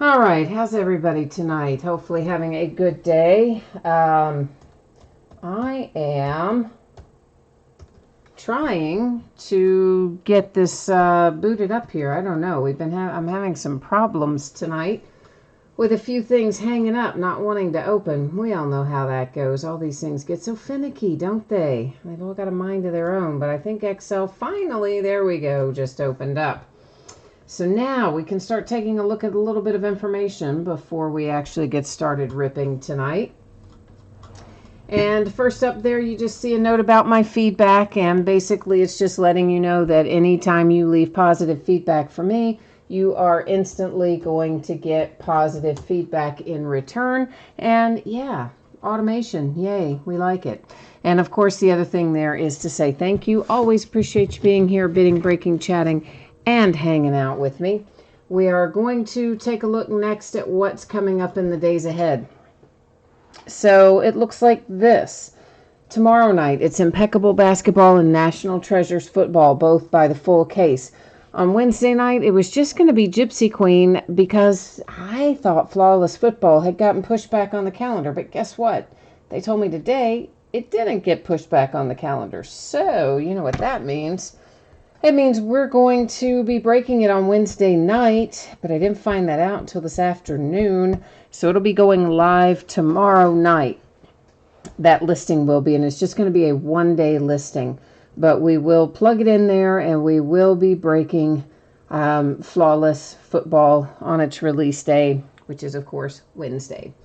All right, how's everybody tonight? Hopefully having a good day. I am trying to get this booted up here. I don't know. I'm having some problems tonight with a few things hanging up, not wanting to open. We all know how that goes. All these things get so finicky, don't they? They've all got a mind of their own. But I think Excel finally, there we go, just opened up. So now we can start taking a look at a little bit of information before we actually get started ripping tonight. And first up there, you just see a note about my feedback, and basically it's just letting you know that anytime you leave positive feedback for me, you are instantly going to get positive feedback in return. And yeah, automation, yay, we like it. And of course, the other thing there is to say thank you. Always appreciate you being here, bidding, breaking, chatting, and hanging out with me. We are going to take a look next at what's coming up in the days ahead. So it looks like this. Tomorrow night, it's Impeccable Basketball and National Treasures Football, both by the full case. On Wednesday night, it was just going to be Gypsy Queen because I thought Flawless Football had gotten pushed back on the calendar. But guess what? They told me today it didn't get pushed back on the calendar. So, you know what that means. It means we're going to be breaking it on Wednesday night, but I didn't find that out until this afternoon. So it'll be going live tomorrow night. That listing will be, and it's just going to be a one-day listing. But we will plug it in there, and we will be breaking Flawless Football on its release day, which is, of course, Wednesday.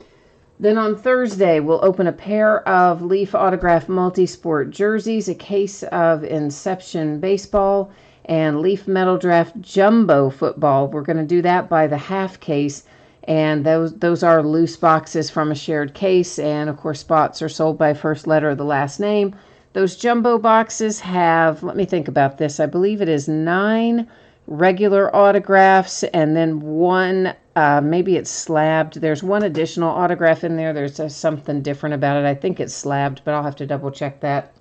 Then on Thursday, we'll open a pair of Leaf Autograph Multisport jerseys, a case of Inception Baseball, and Leaf Metal Draft Jumbo Football. We're going to do that by the half case, and those are loose boxes from a shared case, and of course spots are sold by first letter of the last name. Those jumbo boxes have, let me think about this, I believe it is 9 regular autographs and then one, maybe it's slabbed. There's one additional autograph in there. There's something different about it. I think it's slabbed, but I'll have to double check that.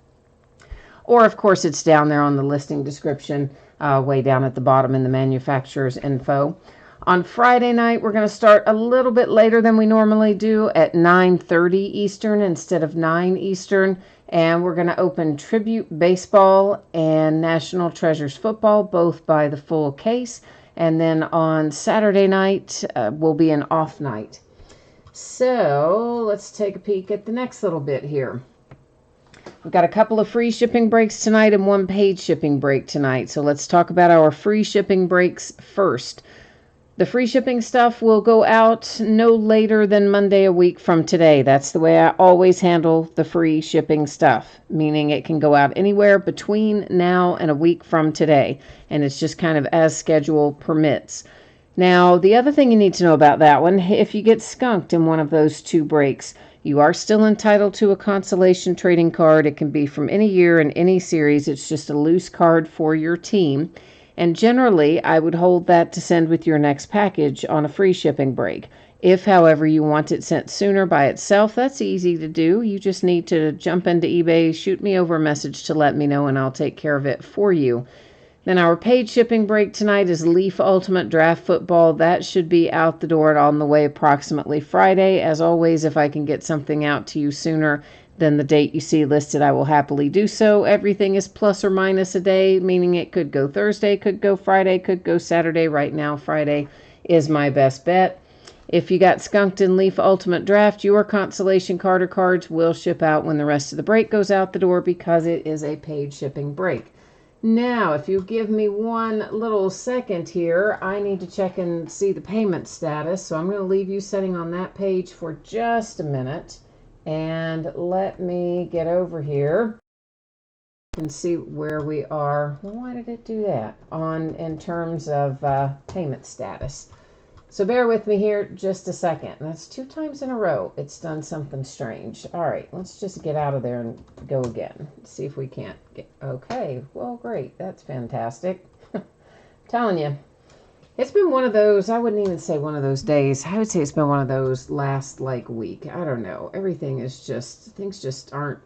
Or, of course, it's down there on the listing description, way down at the bottom in the manufacturer's info. On Friday night, we're going to start a little bit later than we normally do at 9:30 Eastern instead of 9 Eastern. And we're going to open Tribute Baseball and National Treasures Football, both by the full case. And then on Saturday night will be an off night. So let's take a peek at the next little bit here. We've got a couple of free shipping breaks tonight and one paid shipping break tonight. So let's talk about our free shipping breaks first. The free shipping stuff will go out no later than Monday a week from today. That's the way I always handle the free shipping stuff, meaning it can go out anywhere between now and a week from today. And it's just kind of as schedule permits. Now, the other thing you need to know about that one, if you get skunked in one of those two breaks, you are still entitled to a consolation trading card. It can be from any year and any series. It's just a loose card for your team. And generally, I would hold that to send with your next package on a free shipping break. If, however, you want it sent sooner by itself, that's easy to do. You just need to jump into eBay, shoot me over a message to let me know, and I'll take care of it for you. Then our paid shipping break tonight is Leaf Ultimate Draft Football. That should be out the door on the way approximately Friday. As always, if I can get something out to you sooner than the date you see listed, I will happily do so. Everything is plus or minus a day, meaning it could go Thursday, could go Friday, could go Saturday. Right now, Friday is my best bet. If you got skunked in Leaf Ultimate Draft, your consolation card or cards will ship out when the rest of the break goes out the door because it is a paid shipping break. Now, if you give me one little second here, I need to check and see the payment status. So I'm going to leave you sitting on that page for just a minute. And let me get over here and see where we are. Why did it do that? In terms of payment status. So bear with me here just a second. That's 2 times in a row it's done something strange. All right, let's just get out of there and go again. See if we can't get... Okay, well, great. That's fantastic. Telling you. It's been one of those, I wouldn't even say one of those days. I would say it's been one of those last, week. I don't know. Everything is just, things just aren't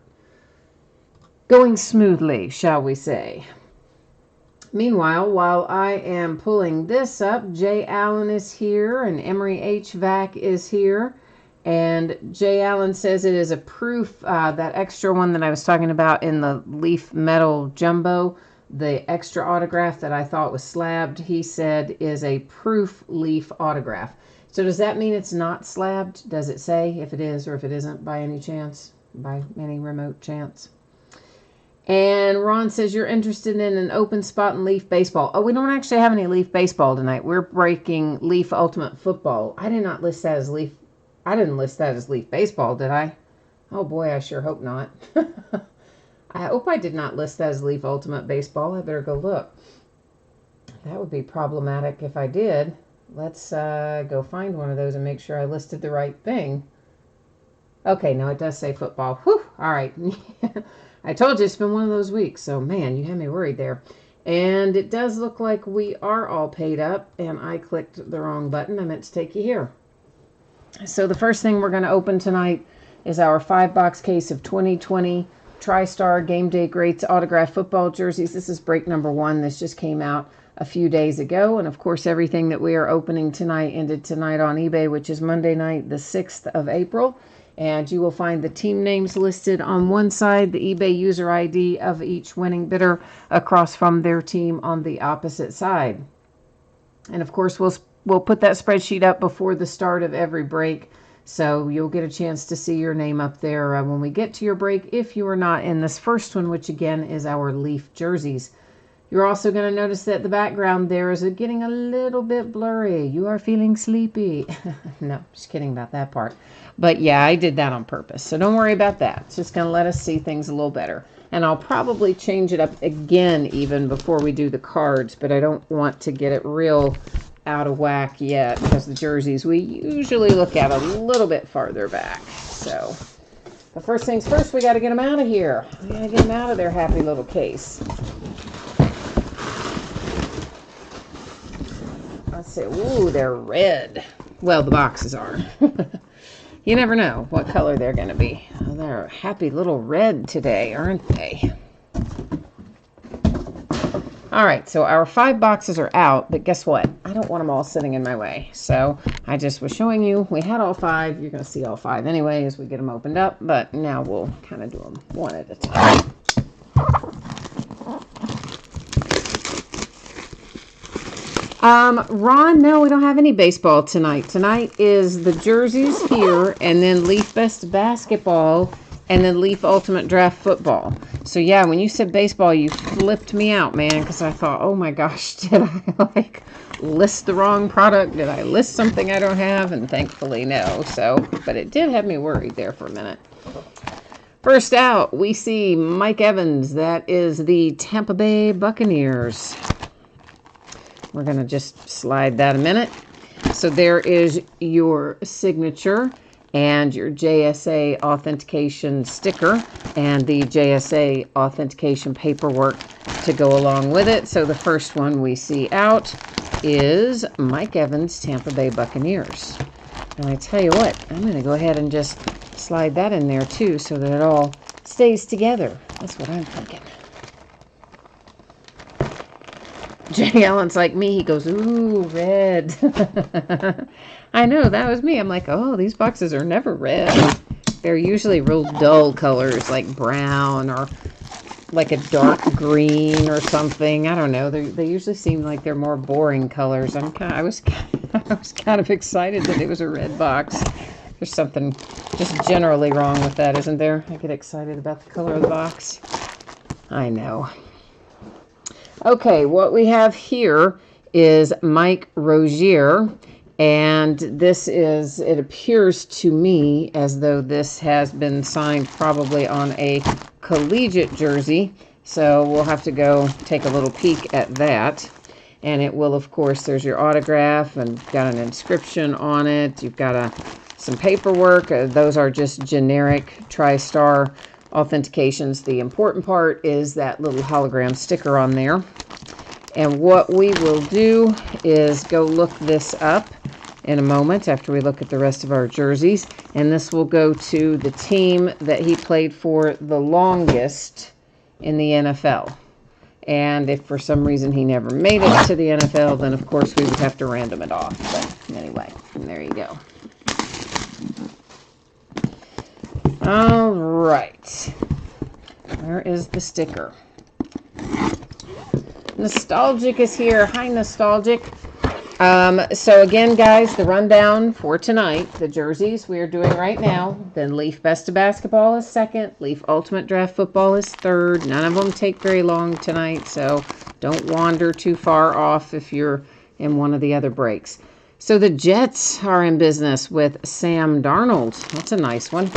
going smoothly, shall we say. Meanwhile, while I am pulling this up, Jay Allen is here and Emery HVAC is here. And Jay Allen says it is a proof, that extra one that I was talking about in the Leaf Metal Jumbo, the extra autograph that I thought was slabbed, he said is a proof Leaf autograph. So does that mean it's not slabbed? Does it say if it is or if it isn't by any chance? By any remote chance? And Ron says you're interested in an open spot in Leaf Baseball. Oh, we don't actually have any Leaf Baseball tonight. We're breaking Leaf Ultimate Football. I did not list that as Leaf. I didn't list that as Leaf Baseball, did I? Oh boy, I sure hope not. I hope I did not list that as Leaf Ultimate Baseball. I better go look. That would be problematic if I did. Let's go find one of those and make sure I listed the right thing. Okay, no, it does say football. Whew, all right. I told you it's been one of those weeks, so man, you had me worried there. And it does look like we are all paid up, and I clicked the wrong button. I meant to take you here. So the first thing we're going to open tonight is our 5-box case of 2020 TriStar Game Day Greats autographed football jerseys. This is break number 1. This just came out a few days ago. And of course, everything that we are opening tonight ended tonight on eBay, which is Monday night, the 6th of April. And you will find the team names listed on one side, the eBay user ID of each winning bidder across from their team on the opposite side. And of course, we'll put that spreadsheet up before the start of every break, so you'll get a chance to see your name up there when we get to your break if you are not in this first one, which again is our Leaf jerseys. You're also going to notice that the background there is getting a little bit blurry. You are feeling sleepy. No, just kidding about that part. But yeah, I did that on purpose, so don't worry about that. It's just going to let us see things a little better. And I'll probably change it up again even before we do the cards, but I don't want to get it real out of whack yet because the jerseys we usually look at a little bit farther back. So, but first things first, we got to get them out of here. We got to get them out of their happy little case. Let's see. Ooh, they're red. Well, the boxes are. You never know what color they're going to be. Oh, they're a happy little red today, aren't they? All right, so our 5 boxes are out, but guess what? I don't want them all sitting in my way. So I just was showing you, we had all 5. You're going to see all 5 anyway as we get them opened up, but now we'll kind of do them one at a time. Ron, no, we don't have any baseball tonight. Tonight is the jerseys here, and then Leaf Best Basketball, and then Leaf Ultimate Draft Football. So yeah, when you said baseball, you flipped me out, man, because I thought, oh my gosh, did I list the wrong product? Did I list something I don't have? And thankfully, no. So, but it did have me worried there for a minute. First out, we see Mike Evans. That is the Tampa Bay Buccaneers. We're going to just slide that a minute. So there is your signature and your JSA authentication sticker and the JSA authentication paperwork to go along with it. So the first one we see out is Mike Evans, Tampa Bay Buccaneers. And I tell you what, I'm going to go ahead and just slide that in there too so that it all stays together. That's what I'm thinking. Jay Allen's like me. He goes, ooh, red. I know, that was me. I'm like, oh, these boxes are never red. They're usually real dull colors like brown or like a dark green or something. I don't know. They usually seem like they're more boring colors. I was kind of excited that it was a red box. There's something just generally wrong with that, isn't there? I get excited about the color of the box. I know. Okay, what we have here is Mike Rozier, and this is, it appears to me as though this has been signed probably on a collegiate jersey, so we'll have to go take a little peek at that. And it will, of course, there's your autograph and got an inscription on it. You've got some paperwork. Those are just generic TriStar authentications. The important part is that little hologram sticker on there. And what we will do is go look this up in a moment after we look at the rest of our jerseys. And this will go to the team that he played for the longest in the NFL. And if for some reason he never made it to the NFL, then of course we would have to random it off. But anyway, there you go. All right. Where is the sticker? Nostalgic is here. Hi, Nostalgic. So again, guys, the rundown for tonight, the jerseys we are doing right now. Then Leaf Best of Basketball is second. Leaf Ultimate Draft Football is third. None of them take very long tonight, so don't wander too far off if you're in one of the other breaks. So the Jets are in business with Sam Darnold. That's a nice one.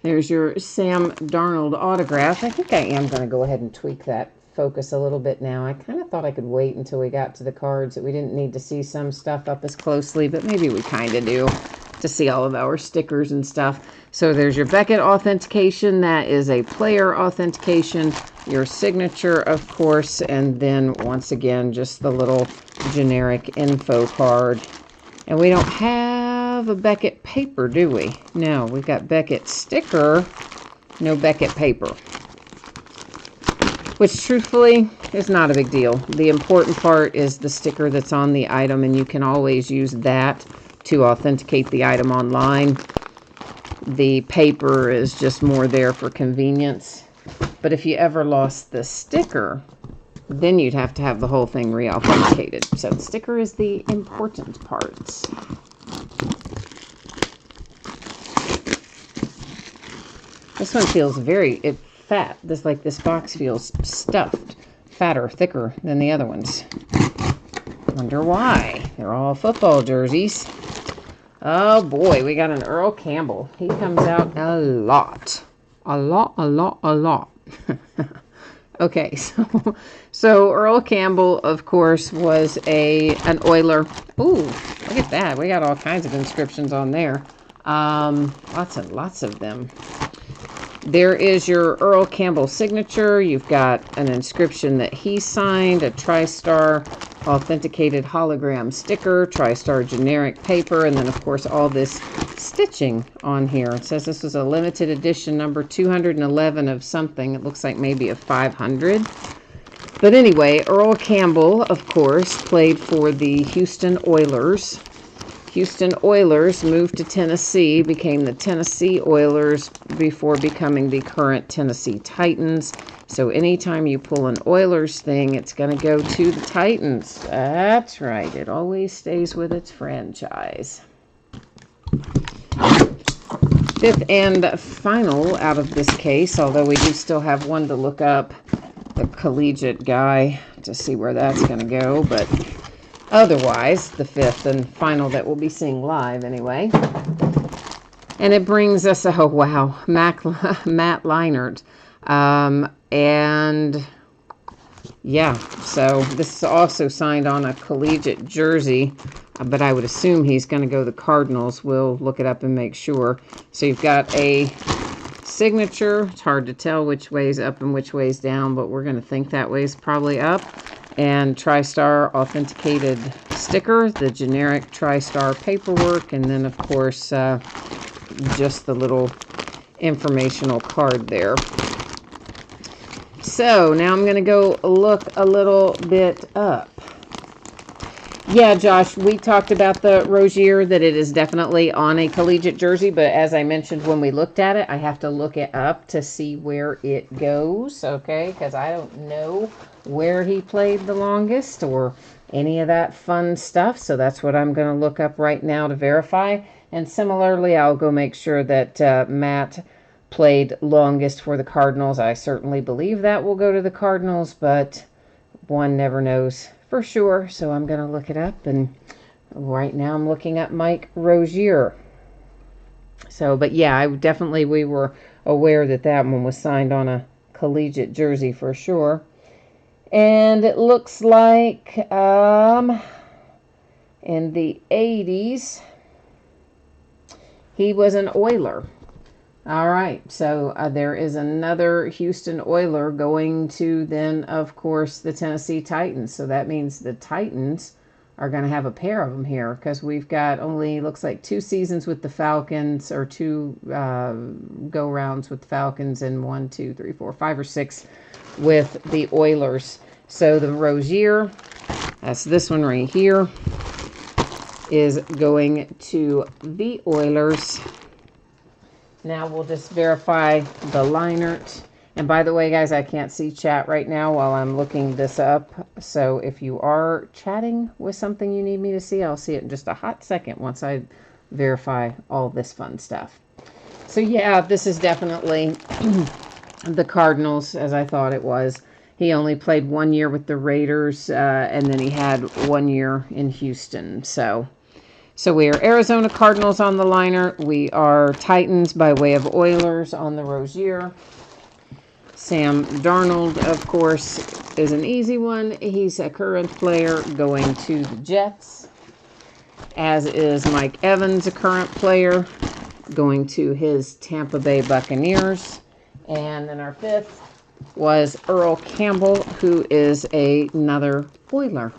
There's your Sam Darnold autograph. I think I am going to go ahead and tweak that focus a little bit now. I kind of thought I could wait until we got to the cards, that we didn't need to see some stuff up as closely, but maybe we kind of do to see all of our stickers and stuff. So there's your Beckett authentication. That is a player authentication. Your signature, of course, and then once again, just the little generic info card. And we don't have a Beckett paper, do we? No, we've got Beckett sticker, no Beckett paper. Which, truthfully, is not a big deal. The important part is the sticker that's on the item, and you can always use that to authenticate the item online. The paper is just more there for convenience. But if you ever lost the sticker, then you'd have to have the whole thing re-authenticated. So the sticker is the important part. This one feels very fat. This box feels stuffed, fatter, thicker than the other ones. Wonder why. They're all football jerseys. Oh boy, we got an Earl Campbell. He comes out a lot. A lot. Okay, so Earl Campbell, of course, was an Oiler. Ooh, look at that. We got all kinds of inscriptions on there. Lots and lots of them. There is your Earl Campbell signature. You've got an inscription that he signed, a TriStar authenticated hologram sticker, TriStar generic paper, and then, of course, all this stitching on here. It says this was a limited edition number 211 of something. It looks like maybe a 500. But anyway, Earl Campbell, of course, played for the Houston Oilers. Houston Oilers moved to Tennessee, became the Tennessee Oilers before becoming the current Tennessee Titans. So anytime you pull an Oilers thing, it's going to go to the Titans. That's right. It always stays with its franchise. Fifth and final out of this case, although we do still have one to look up, the collegiate guy, to see where that's going to go, but otherwise, the fifth and final that we'll be seeing live anyway. And it brings us, oh wow, Matt Leinart. And yeah, so this is also signed on a collegiate jersey, but I would assume he's going to go the Cardinals. We'll look it up and make sure. So you've got a signature. It's hard to tell which way's up and which way's down, but we're going to think that way's probably up. And TriStar authenticated sticker, the generic TriStar paperwork, and then, of course, just the little informational card there. So now I'm going to go look a little bit up. Yeah, Josh, we talked about the Rozier, that it is definitely on a collegiate jersey, but as I mentioned when we looked at it, I have to look it up to see where it goes, okay? Because I don't know where he played the longest or any of that fun stuff, so that's what I'm going to look up right now to verify. And similarly, I'll go make sure that Matt played longest for the Cardinals. I certainly believe that will go to the Cardinals, but one never knows for sure, so I'm going to look it up. And right now I'm looking at Mike Rozier. So, but yeah, we were aware that that one was signed on a collegiate jersey for sure. And it looks like in the 80s, he was an Oiler. All right, so there is another Houston Oiler going to then, of course, the Tennessee Titans. So that means the Titans are going to have a pair of them here, because we've got only, looks like 2 seasons with the Falcons, or 2 go rounds with the Falcons, and 1, 2, 3, 4, 5 or 6 with the Oilers. So the Rozier, that's this one right here, is going to the Oilers. Now we'll just verify the Leinert. And by the way, guys, I can't see chat right now while I'm looking this up. So if you are chatting with something you need me to see, I'll see it in just a hot second once I verify all this fun stuff. So yeah, this is definitely the Cardinals, as I thought it was. He only played 1 year with the Raiders, and then he had 1 year in Houston. So we are Arizona Cardinals on the Leinert. We are Titans by way of Oilers on the Rozier. Sam Darnold, of course, is an easy one. He's a current player going to the Jets, as is Mike Evans, a current player going to his Tampa Bay Buccaneers. And then our fifth was Earl Campbell, who is another Oiler.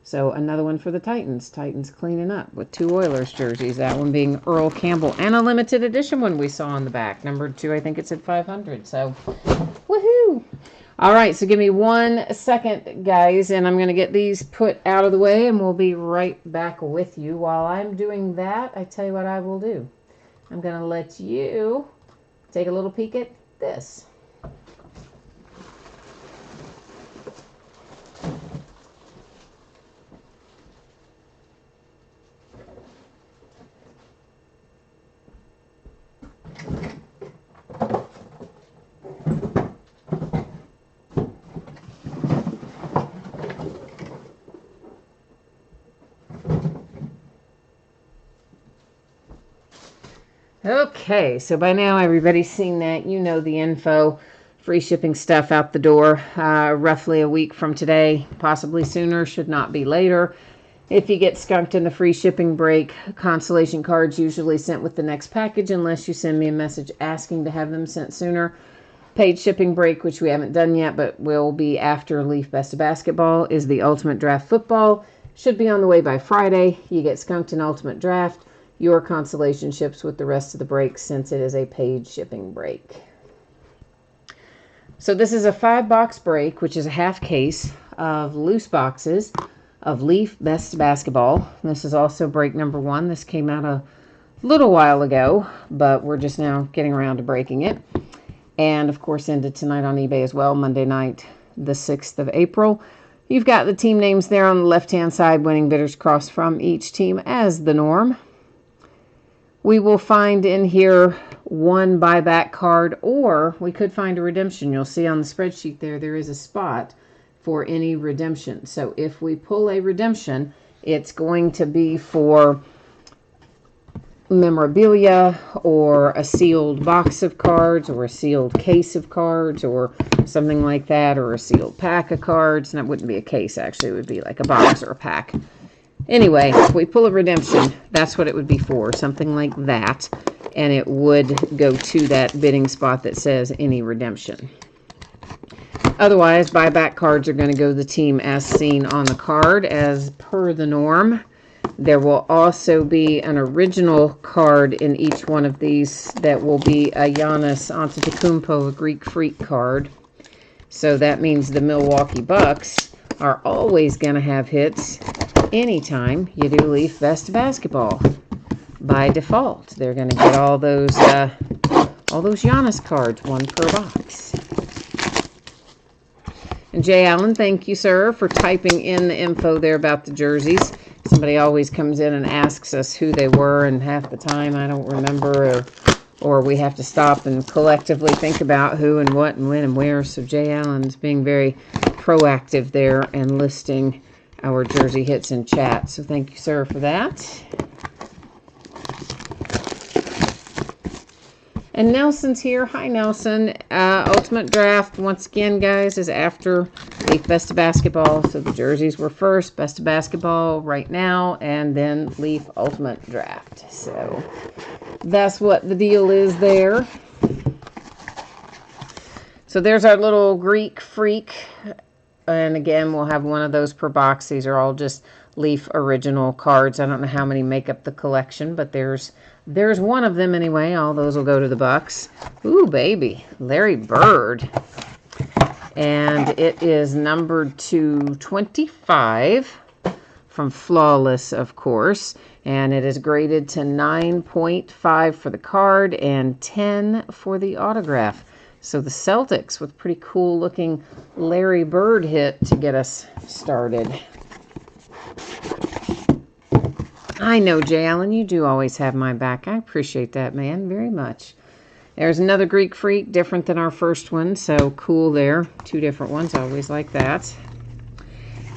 So another one for the Titans. Titans cleaning up with 2 Oilers jerseys. That one being Earl Campbell. And a limited edition one we saw on the back. Number 2, I think it's at 500. So, woohoo! All right, so give me 1 second, guys. And I'm going to get these put out of the way. And we'll be right back with you. While I'm doing that, I tell you what I will do. I'm going to let you take a little peek at this. Okay, so by now everybody's seen that. You know the info. Free shipping stuff out the door roughly a week from today, possibly sooner, should not be later. If you get skunked in the free shipping break, consolation cards usually sent with the next package unless you send me a message asking to have them sent sooner. Paid shipping break, which we haven't done yet but will be after Leaf Best of Basketball, is the Ultimate Draft Football. Should be on the way by Friday. You get skunked in Ultimate Draft. Your consolation ships with the rest of the breaks since it is a paid shipping break. So this is a 5-box break, which is a half case of loose boxes of Leaf Best Basketball. This is also break number 1. This came out a little while ago, but we're just now getting around to breaking it. And of course ended tonight on eBay as well, Monday night, the 6th of April. You've got the team names there on the left-hand side, winning bidders crossed from each team as the norm. We will find in here 1 buyback card, or we could find a redemption. You'll see on the spreadsheet there is a spot for any redemption. So if we pull a redemption, it's going to be for memorabilia, or a sealed box of cards, or a sealed case of cards, or something like that, or a sealed pack of cards. And that wouldn't be a case, actually. It would be like a box or a pack. Anyway, if we pull a redemption, that's what it would be for, something like that, and it would go to that bidding spot that says any redemption. Otherwise, buyback cards are going to go to the team as seen on the card, as per the norm. There will also be an original card in each one of these that will be a Giannis Antetokounmpo, a Greek Freak card. So that means the Milwaukee Bucks are always going to have hits anytime you do Leaf Best Basketball. By default, they're going to get all those Giannis cards, 1 per box. And Jay Allen, thank you, sir, for typing in the info there about the jerseys. Somebody always comes in and asks us who they were, and half the time I don't remember, or we have to stop and collectively think about who and what and when and where. So Jay Allen's being very proactive there and listing our jersey hits in chat. So thank you, sir, for that. And Nelson's here. Hi, Nelson. Ultimate Draft, once again, guys, is after Leaf Best of Basketball. So the jerseys were first, Best of Basketball right now, and then Leaf Ultimate Draft. So that's what the deal is there. So there's our little Greek Freak. And again, we'll have 1 of those per box. These are all just Leaf Original cards. I don't know how many make up the collection, but there's one of them anyway. All those will go to the Bucks. Ooh, baby, Larry Bird. And it is numbered to 25 from Flawless, of course. And it is graded to 9.5 for the card and 10 for the autograph. So the Celtics with pretty cool looking Larry Bird hit to get us started. I know, Jay Allen, you do always have my back. I appreciate that, man, very much. There's another Greek Freak, different than our first one, so cool there. Two different ones, I always like that.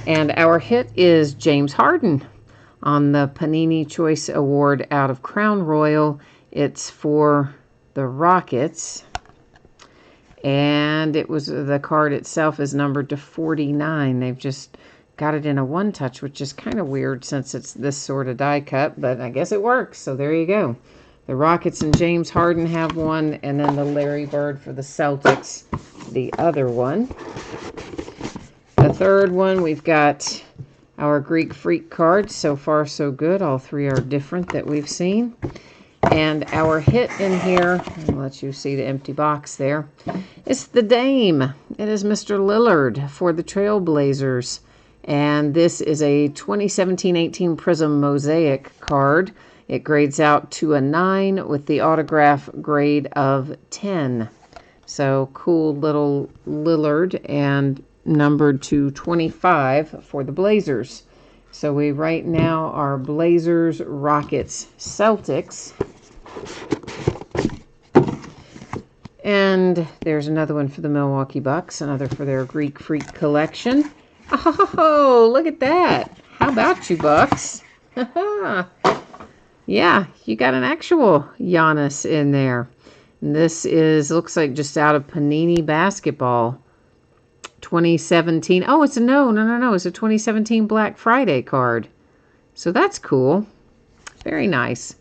And our hit is James Harden on the Panini Choice Award out of Crown Royal. It's for the Rockets. And it was, the card itself is numbered to 49. They've just got it in a one-touch, which is kind of weird since it's this sort of die cut, but I guess it works, so there you go. The Rockets and James Harden have one, and then the Larry Bird for the Celtics, the other one. The third one, we've got our Greek Freak cards. So far, so good. All three are different that we've seen. And our hit in here, I'll let you see the empty box there, it's the Dame. It is Mr. Lillard for the Trailblazers. And this is a 2017-18 Prism Mosaic card. It grades out to a 9 with the autograph grade of 10. So cool little Lillard, and numbered to 25 for the Blazers. So we right now are Blazers, Rockets, Celtics. And there's another one for the Milwaukee Bucks, another for their Greek Freak collection. Oh, look at that. How about you, Bucks? Yeah, you got an actual Giannis in there. And this looks like just out of Panini Basketball. 2017. Oh, it's a no. It's a 2017 Black Friday card. So that's cool. Very nice.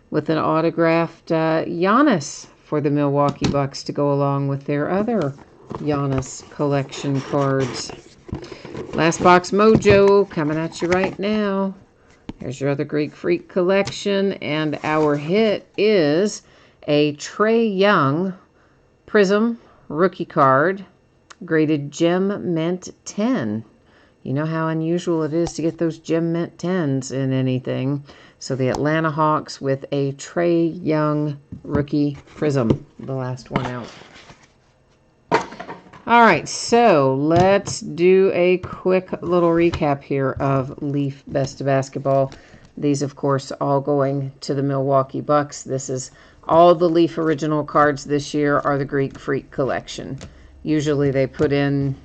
With an autographed Giannis for the Milwaukee Bucks to go along with their other Giannis collection cards. Last Box Mojo coming at you right now. There's your other Greek Freak collection. And our hit is a Trae Young Prism rookie card, graded Gem Mint 10. You know how unusual it is to get those Gem Mint 10s in anything. So the Atlanta Hawks with a Trae Young rookie Prism, the last one out. All right, so let's do a quick little recap here of Leaf Best of Basketball. These, of course, all going to the Milwaukee Bucks. This is all the Leaf original cards this year are the Greek Freak collection. Usually they put in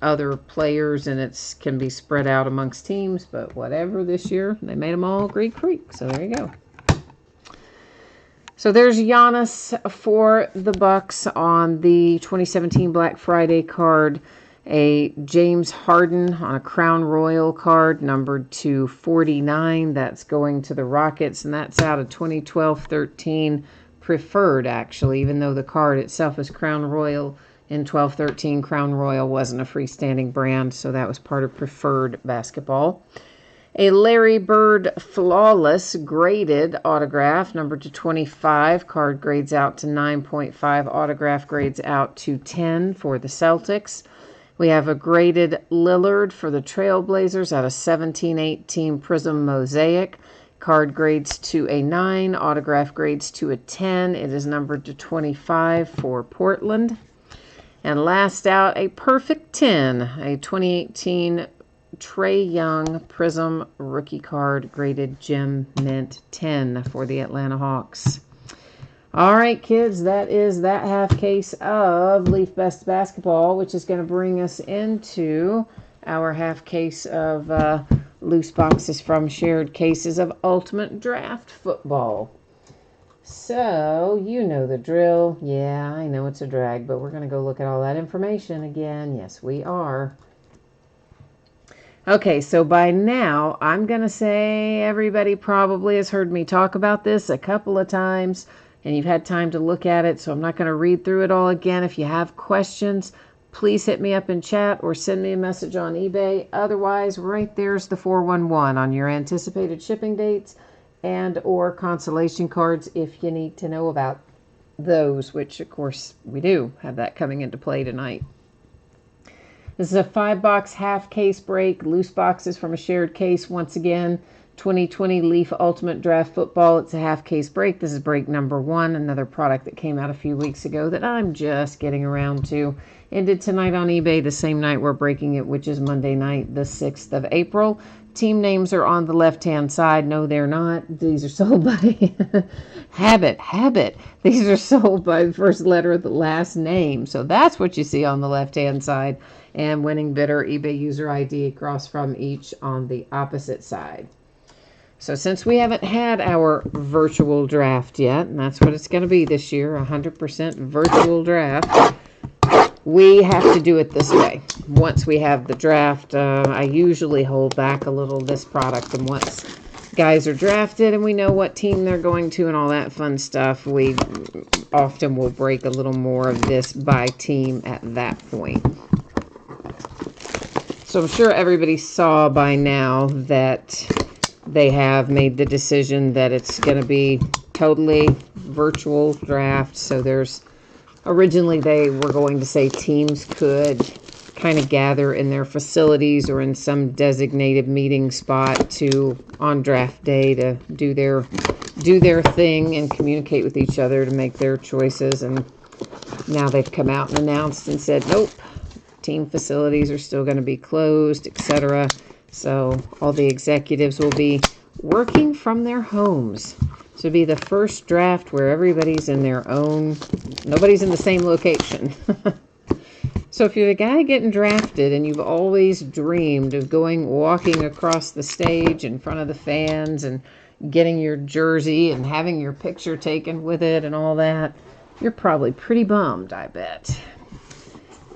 other players and it can be spread out amongst teams, but whatever, this year they made them all Greek Freak. So there you go. So there's Giannis for the Bucks on the 2017 Black Friday card. A James Harden on a Crown Royal card numbered to 49. That's going to the Rockets, and that's out of 2012-13 Preferred, actually, even though the card itself is Crown Royal. In 12-13, Crown Royal wasn't a freestanding brand, so that was part of Preferred basketball. A Larry Bird Flawless graded autograph, numbered to 25. Card grades out to 9.5. Autograph grades out to 10 for the Celtics. We have a graded Lillard for the Trailblazers out of 17-18 Prism Mosaic. Card grades to a 9. Autograph grades to a 10. It is numbered to 25 for Portland. And last out, a perfect 10, a 2018 Trae Young Prism rookie card, graded Gem Mint 10 for the Atlanta Hawks. All right, kids, that is that half case of Leaf Best Basketball, which is going to bring us into our half case of loose boxes from shared cases of Ultimate Draft Football. So, you know the drill. Yeah, I know it's a drag, but we're going to go look at all that information again. Yes, we are. Okay, so by now, I'm going to say everybody probably has heard me talk about this a couple of times, and you've had time to look at it, so I'm not going to read through it all again. If you have questions, please hit me up in chat or send me a message on eBay. Otherwise, right there's the 411 on your anticipated shipping dates and or consolation cards if you need to know about those, which of course we do have that coming into play tonight. This is a 5-box half case break, loose boxes from a shared case. Once again, 2020 Leaf Ultimate Draft Football. It's a half case break. This is break number 1, another product that came out a few weeks ago that I'm just getting around to. Ended tonight on eBay, the same night we're breaking it, which is Monday night, the 6th of April. Team names are on the left-hand side. No, they're not. These are sold by Habit. These are sold by the first letter of the last name. So that's what you see on the left-hand side. And winning bidder, eBay user ID across from each on the opposite side. So since we haven't had our virtual draft yet, and that's what it's going to be this year, 100% virtual draft, we have to do it this way. Once we have the draft, I usually hold back a little this product, and once guys are drafted and we know what team they're going to and all that fun stuff, we often will break a little more of this by team at that point. So I'm sure everybody saw by now that they have made the decision that it's going to be totally virtual draft. So there's originally they were going to say teams could kind of gather in their facilities or in some designated meeting spot to on draft day to do their thing and communicate with each other to make their choices. And now they've come out and announced and said, nope, team facilities are still going to be closed, etc. So all the executives will be working from their homes. This will be the first draft where everybody's in their own, nobody's in the same location. So if you're the guy getting drafted and you've always dreamed of walking across the stage in front of the fans and getting your jersey and having your picture taken with it and all that, you're probably pretty bummed, I bet.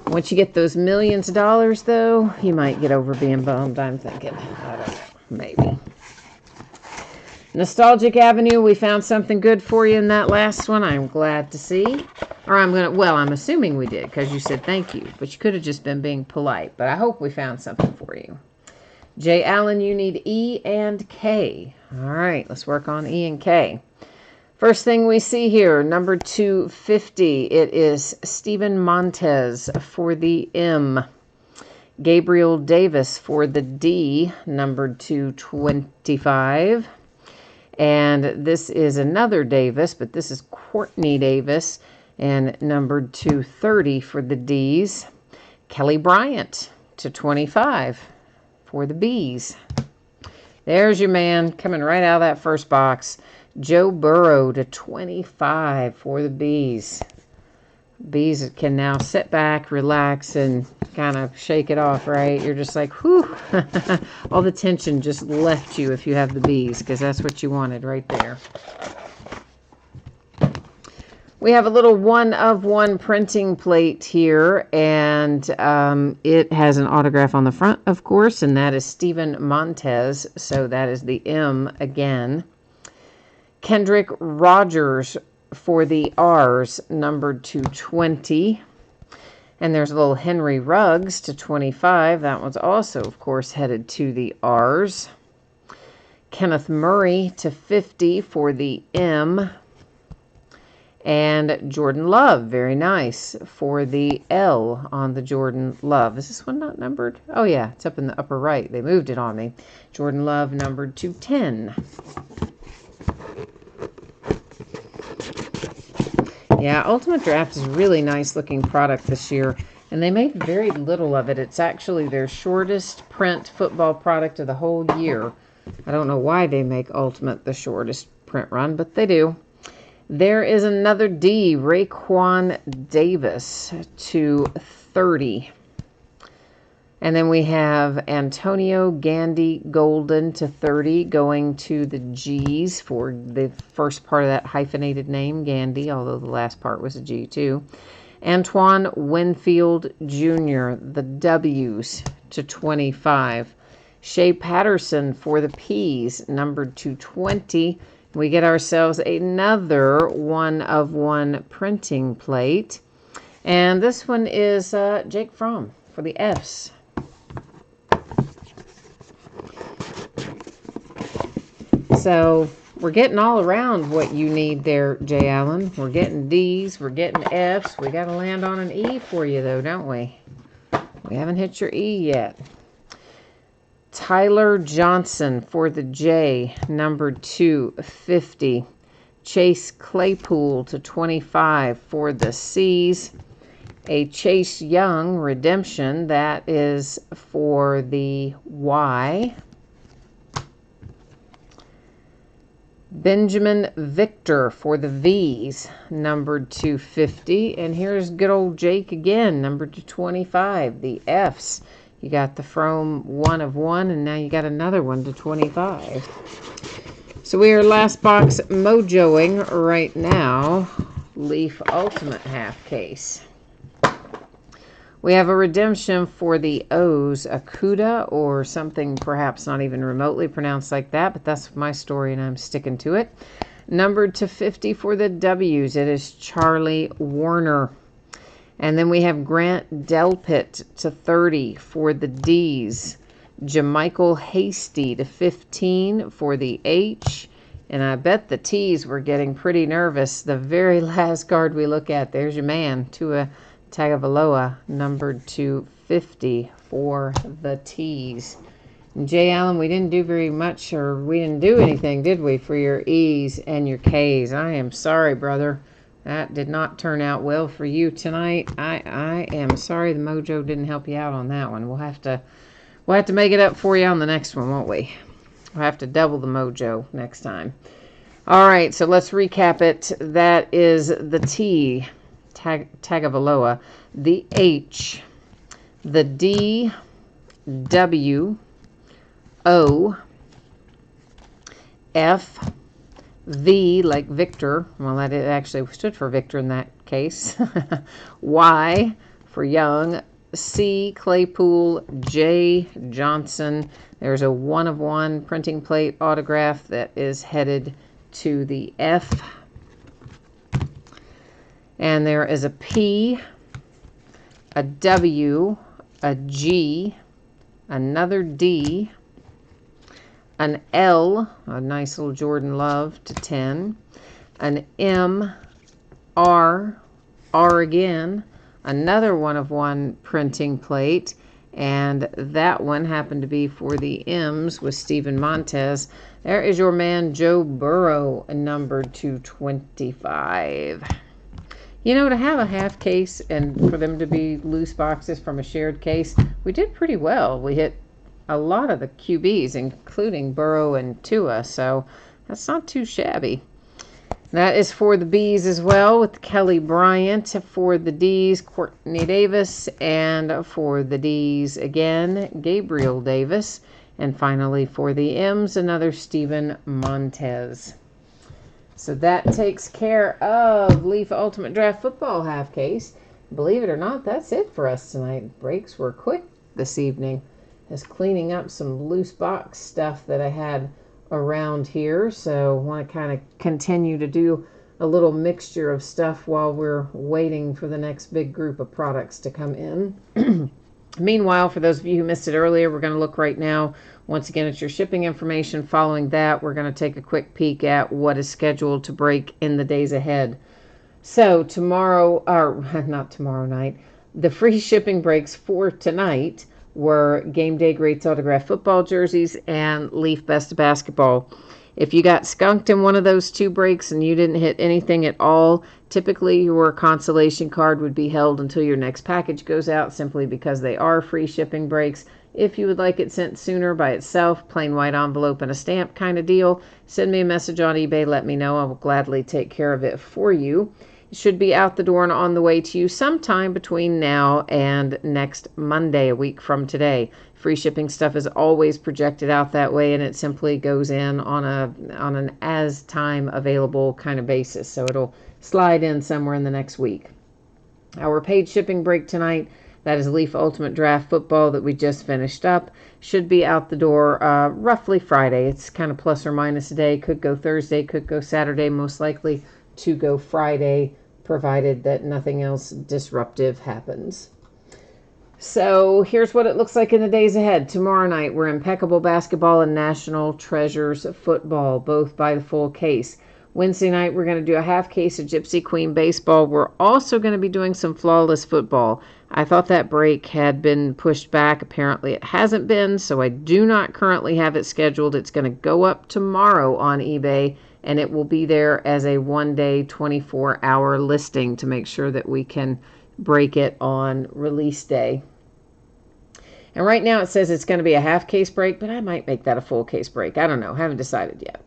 Once you get those millions of dollars, though, you might get over being bummed, I'm thinking. I don't know. Maybe. Nostalgic Avenue, we found something good for you in that last one. I'm glad to see. Or I'm assuming we did because you said thank you. But you could have just been being polite. But I hope we found something for you. Jay Allen, you need E and K. All right, let's work on E and K. First thing we see here, number 250, it is Steven Montez for the M. Gabriel Davis for the D, number 225. And this is another Davis, but this is Courtney Davis, and number 230 for the Ds. Kelly Bryant to 25 for the Bs. There's your man coming right out of that first box. Joe Burrow to 25 for the Bs. Bees can now sit back, relax, and kind of shake it off, right? You're just like, whew. All the tension just left you if you have the bees, because that's what you wanted right there. We have a little 1-of-1 printing plate here, and it has an autograph on the front, of course, and that is Steven Montez, so that is the M again. Kendrick Rogers for the R's, numbered to 20. And there's a little Henry Ruggs to 25. That one's also, of course, headed to the R's. Kenneth Murray to 50 for the M. And Jordan Love, very nice, for the L on the Jordan Love. Is this one not numbered? Oh, yeah, it's up in the upper right. They moved it on me. Jordan Love, numbered to 10. Yeah, Ultimate Draft is a really nice looking product this year, and they made very little of it. It's actually their shortest print football product of the whole year. I don't know why they make Ultimate the shortest print run, but they do. There is another D, Raekwon Davis to 30. And then we have Antonio Gandy Golden to 30, going to the G's for the first part of that hyphenated name, Gandy, although the last part was a G too. Antoine Winfield Jr., the W's to 25. Shea Patterson for the P's, numbered to 20. We get ourselves another 1-of-1 printing plate. And this one is Jake Fromm for the Fs. So we're getting all around what you need there, Jay Allen. We're getting Ds, we're getting Fs. We got to land on an E for you, though, don't we? We haven't hit your E yet. Tyler Johnson for the J, number 250. Chase Claypool to 25 for the C's. A Chase Young redemption, that is for the Y. Benjamin Victor for the V's, numbered 250. And here's good old Jake again, numbered to 25, the F's. You got the Frome 1 of 1, and now you got another one to 25. So we are last box mojoing right now. Leaf Ultimate half case. We have a redemption for the O's, Akuda, or something perhaps not even remotely pronounced like that, but that's my story and I'm sticking to it. Numbered to 50 for the W's, it is Charlie Warner. And then we have Grant Delpit to 30 for the D's. Jamichael Hasty to 15 for the H. And I bet the T's were getting pretty nervous. The very last card we look at, there's your man, Tua Tagovailoa, numbered to 50 for the T's. And Jay Allen, we didn't do very much, or we didn't do anything, did we, for your E's and your K's? I am sorry, brother. That did not turn out well for you tonight. I am sorry the mojo didn't help you out on that one. We'll have to make it up for you on the next one, won't we? We'll have to double the mojo next time. All right, so let's recap it. That is the T, Tagovailoa, the H, the D, W, O, F, V, like Victor. Well, that actually stood for Victor in that case. Y for Young. C, Claypool. J, Johnson. There's a 1 of 1 printing plate autograph that is headed to the F. And there is a P, a W, a G, another D, an L, a nice little Jordan Love to 10, an M, R, R again, another 1 of 1 printing plate, and that one happened to be for the M's with Steven Montez. There is your man Joe Burrow, numbered to 25. You know, to have a half case and for them to be loose boxes from a shared case, we did pretty well. We hit a lot of the QBs, including Burrow and Tua, so that's not too shabby. That is for the B's as well, with Kelly Bryant. For the D's, Courtney Davis. And for the D's again, Gabriel Davis. And finally for the M's, another Steven Montez. So that takes care of Leaf Ultimate Draft Football half case. Believe it or not, that's it for us tonight. Breaks were quick this evening. Just cleaning up some loose box stuff that I had around here. So I want to kind of continue to do a little mixture of stuff while we're waiting for the next big group of products to come in. Meanwhile, for those of you who missed it earlier, we're going to look right now once again at your shipping information. Following that, we're going to take a quick peek at what is scheduled to break in the days ahead. So tomorrow, or not tomorrow night, the free shipping breaks for tonight were Game Day Greats autographed football jerseys and Leaf Best of Basketball. If you got skunked in one of those two breaks and you didn't hit anything at all, typically your consolation card would be held until your next package goes out, simply because they are free shipping breaks. If you would like it sent sooner by itself, plain white envelope and a stamp kind of deal, send me a message on eBay, let me know. I will gladly take care of it for you. It should be out the door and on the way to you sometime between now and next Monday, a week from today. Free shipping stuff is always projected out that way, and it simply goes in on an as time available kind of basis. So it'll slide in somewhere in the next week. Our paid shipping break tonight, that is Leaf Ultimate Draft Football that we just finished up, should be out the door roughly Friday. It's kind of plus or minus a day. Could go Thursday, could go Saturday, most likely to go Friday provided that nothing else disruptive happens. So here's what it looks like in the days ahead. Tomorrow night, we're Impeccable Basketball and National Treasures Football, both by the full case. Wednesday night, we're going to do a half case of Gypsy Queen Baseball. We're also going to be doing some Flawless Football. I thought that break had been pushed back. Apparently, it hasn't been, so I do not currently have it scheduled. It's going to go up tomorrow on eBay, and it will be there as a one-day, 24-hour listing to make sure that we can break it on release day. And right now it says it's going to be a half case break, but I might make that a full case break. I don't know. Haven't decided yet.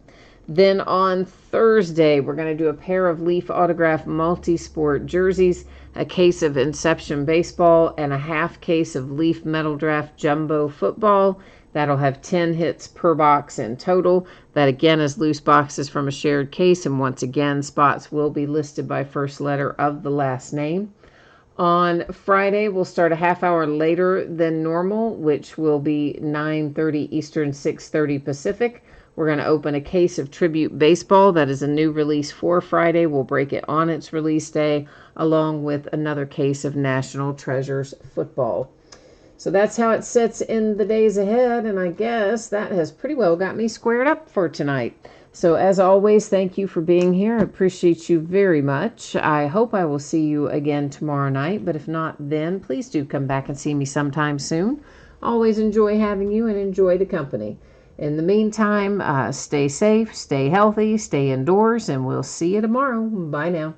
Then on Thursday, we're going to do a pair of Leaf Autograph Multi-Sport jerseys, a case of Inception Baseball, and a half case of Leaf Metal Draft Jumbo Football. That'll have 10 hits per box in total. That again is loose boxes from a shared case, and once again, spots will be listed by first letter of the last name. On Friday, we'll start a half hour later than normal, which will be 9:30 Eastern, 6:30 Pacific. We're going to open a case of Tribute Baseball. That is a new release for Friday. We'll break it on its release day, along with another case of National Treasures Football. So that's how it sits in the days ahead, and I guess that has pretty well got me squared up for tonight. So as always, thank you for being here. I appreciate you very much. I hope I will see you again tomorrow night, but if not then, please do come back and see me sometime soon. Always enjoy having you and enjoy the company. In the meantime, stay safe, stay healthy, stay indoors, and we'll see you tomorrow. Bye now.